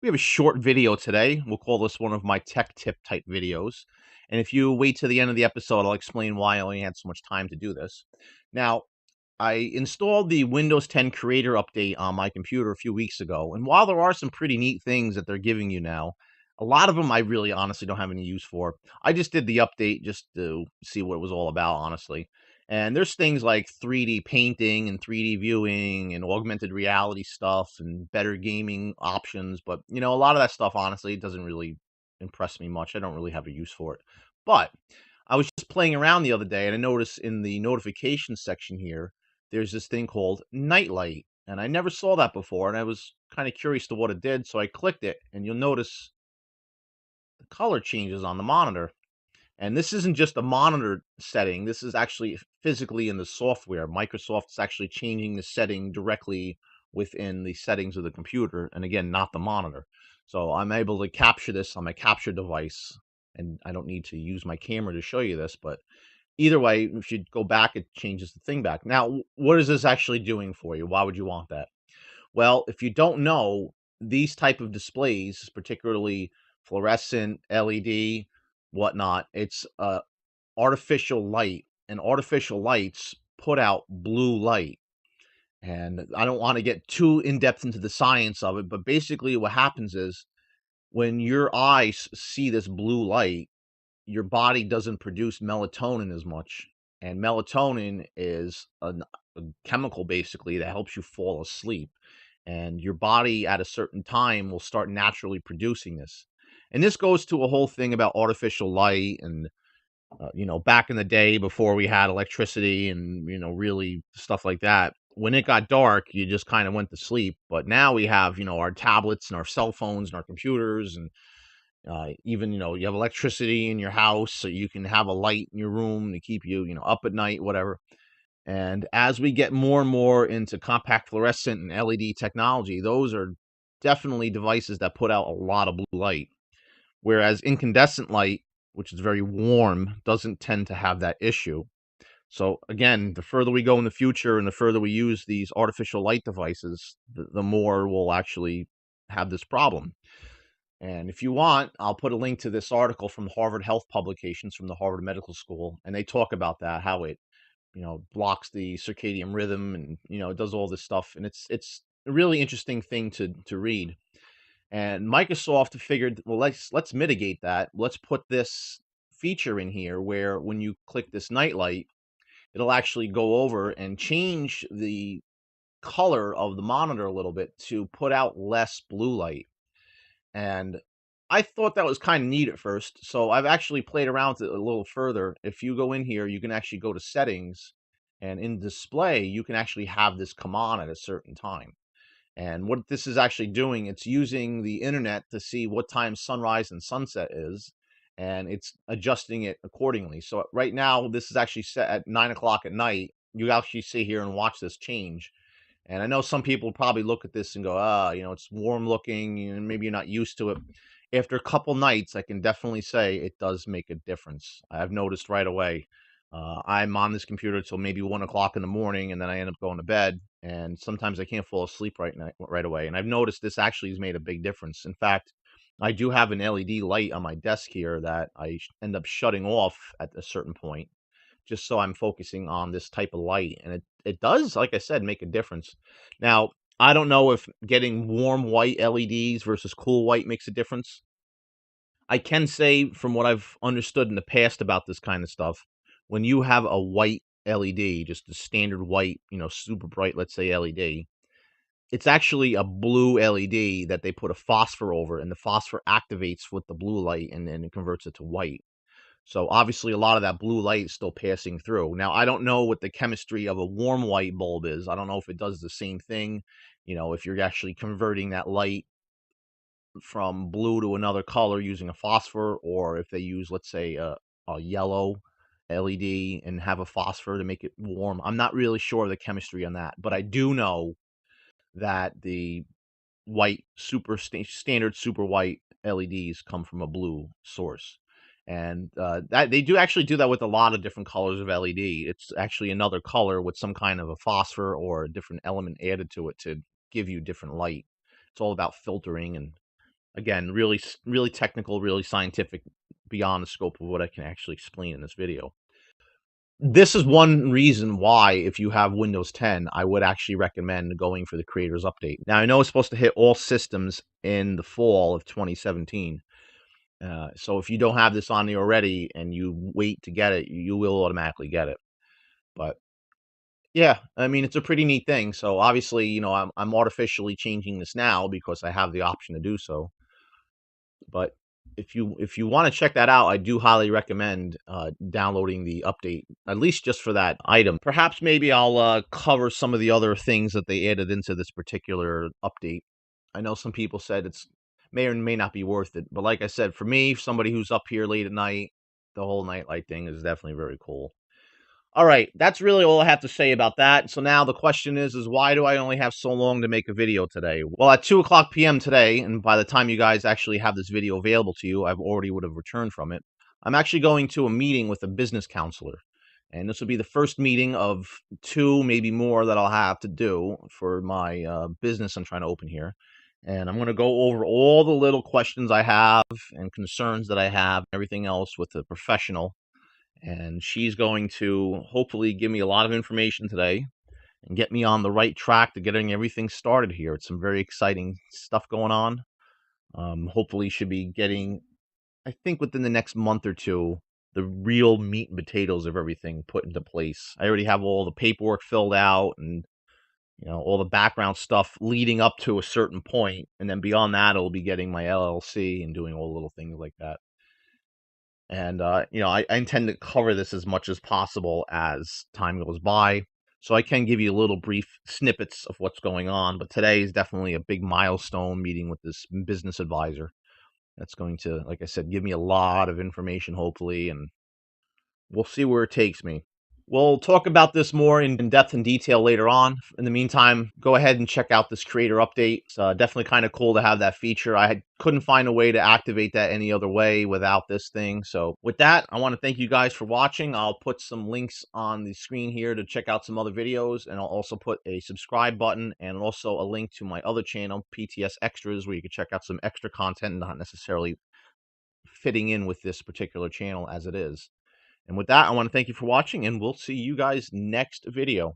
We have a short video today. We'll call this one of my tech tip type videos. And if you wait to the end of the episode, I'll explain why I only had so much time to do this. Now, I installed the Windows 10 Creator Update on my computer a few weeks ago. And while there are some pretty neat things that they're giving you now, a lot of them I really honestly don't have any use for. I just did the update just to see what it was all about, honestly. And there's things like 3D painting and 3D viewing and augmented reality stuff and better gaming options. But, a lot of that stuff, honestly, it doesn't really impress me much. I don't really have a use for it. But I was just playing around the other day and I noticed in the notification section here, there's this thing called Nightlight. And I never saw that before. And I was kind of curious to what it did. So I clicked it and you'll notice the color changes on the monitor. And this isn't just a monitor setting. This is actually physically in the software. Microsoft's actually changing the setting directly within the settings of the computer. And again, not the monitor. So I'm able to capture this on my capture device. And I don't need to use my camera to show you this, but either way, if you go back, it changes the thing back. Now, what is this actually doing for you? Why would you want that? Well, if you don't know, these type of displays, particularly fluorescent, LED, whatnot, it's artificial light, and artificial lights put out blue light. And I don't want to get too in depth into the science of it, but basically, what happens is when your eyes see this blue light, your body doesn't produce melatonin as much. And melatonin is a chemical basically that helps you fall asleep. And your body at a certain time will start naturally producing this. And this goes to a whole thing about artificial light and back in the day before we had electricity and, really stuff like that. When it got dark, you just kind of went to sleep. But now we have, our tablets and our cell phones and our computers and even, you have electricity in your house, so you can have a light in your room to keep you, up at night, whatever. And as we get more and more into compact fluorescent and LED technology, those are definitely devices that put out a lot of blue light. Whereas incandescent light, which is very warm, doesn't tend to have that issue. So again, the further we go in the future and the further we use these artificial light devices, the more we'll actually have this problem. And if you want, I'll put a link to this article from Harvard Health Publications from the Harvard Medical School. And they talk about that, how it, blocks the circadian rhythm and, it does all this stuff. And it's a really interesting thing to read. And Microsoft figured, well, let's mitigate that. Let's put this feature in here where when you click this nightlight, it'll actually go over and change the color of the monitor a little bit to put out less blue light. And I thought that was kind of neat at first. So I've actually played around with it a little further. If you go in here, you can actually go to settings, and in display, you can actually have this come on at a certain time. And what this is actually doing, it's using the internet to see what time sunrise and sunset is, and it's adjusting it accordingly. So right now, this is actually set at 9 o'clock at night. You actually sit here and watch this change. And I know some people probably look at this and go, it's warm looking, and maybe you're not used to it. After a couple nights, I can definitely say it does make a difference. I've noticed right away. I'm on this computer till maybe 1 o'clock in the morning, and then I end up going to bed. And sometimes I can't fall asleep right away. And I've noticed this actually has made a big difference. In fact, I do have an LED light on my desk here that I end up shutting off at a certain point just so I'm focusing on this type of light. And it does, like I said, make a difference. Now, I don't know if getting warm white LEDs versus cool white makes a difference. I can say from what I've understood in the past about this kind of stuff, when you have a white LED, just a standard white, super bright, let's say LED, it's actually a blue LED that they put a phosphor over, and the phosphor activates with the blue light and then it converts it to white. So obviously a lot of that blue light is still passing through. Now, I don't know what the chemistry of a warm white bulb is. I don't know if it does the same thing, if you're actually converting that light from blue to another color using a phosphor, or if they use, let's say, a yellow LED and have a phosphor to make it warm. I'm not really sure of the chemistry on that, but I do know that the white standard super white LEDs come from a blue source. And that they do actually do that with a lot of different colors of LED. It's actually another color with some kind of a phosphor or a different element added to it to give you different light. It's all about filtering and Again, really technical, really scientific, beyond the scope of what I can actually explain in this video. This is one reason why, if you have Windows 10, I would actually recommend going for the Creators Update. Now, I know it's supposed to hit all systems in the fall of 2017. So if you don't have this on there already and you wait to get it, you will automatically get it. But yeah, I mean, it's a pretty neat thing. So obviously, I'm artificially changing this now because I have the option to do so. But if you want to check that out, I do highly recommend downloading the update, at least just for that item. Perhaps maybe I'll cover some of the other things that they added into this particular update. I know some people said it's may or may not be worth it, but like I said, for me, somebody who's up here late at night, the whole nightlight thing is definitely very cool. All right, that's really all I have to say about that. So now the question is why do I only have so long to make a video today? Well, at 2 o'clock p.m. today, and by the time you guys actually have this video available to you, I've already would have returned from it. I'm actually going to a meeting with a business counselor, and this will be the first meeting of two, maybe more, that I'll have to do for my business I'm trying to open here. And I'm going to go over all the little questions I have and concerns that I have, everything else with a professional, and she's going to hopefully give me a lot of information today and get me on the right track to getting everything started here. It's some very exciting stuff going on. Hopefully should be getting, I think within the next month or two, the real meat and potatoes of everything put into place. I already have all the paperwork filled out and all the background stuff leading up to a certain point, and then beyond that, it'll be getting my LLC and doing all the little things like that. And, I intend to cover this as much as possible as time goes by. So I can give you a little brief snippets of what's going on. But today is definitely a big milestone meeting with this business advisor. That's going to, like I said, give me a lot of information, hopefully. And we'll see where it takes me. We'll talk about this more in depth and detail later on. In the meantime, go ahead and check out this creator update. It's definitely kind of cool to have that feature. Couldn't find a way to activate that any other way without this thing. So with that, I want to thank you guys for watching. I'll put some links on the screen here to check out some other videos, and I'll also put a subscribe button and also a link to my other channel, PTS Extras, where you can check out some extra content, not necessarily fitting in with this particular channel as it is. And with that, I want to thank you for watching, and we'll see you guys next video.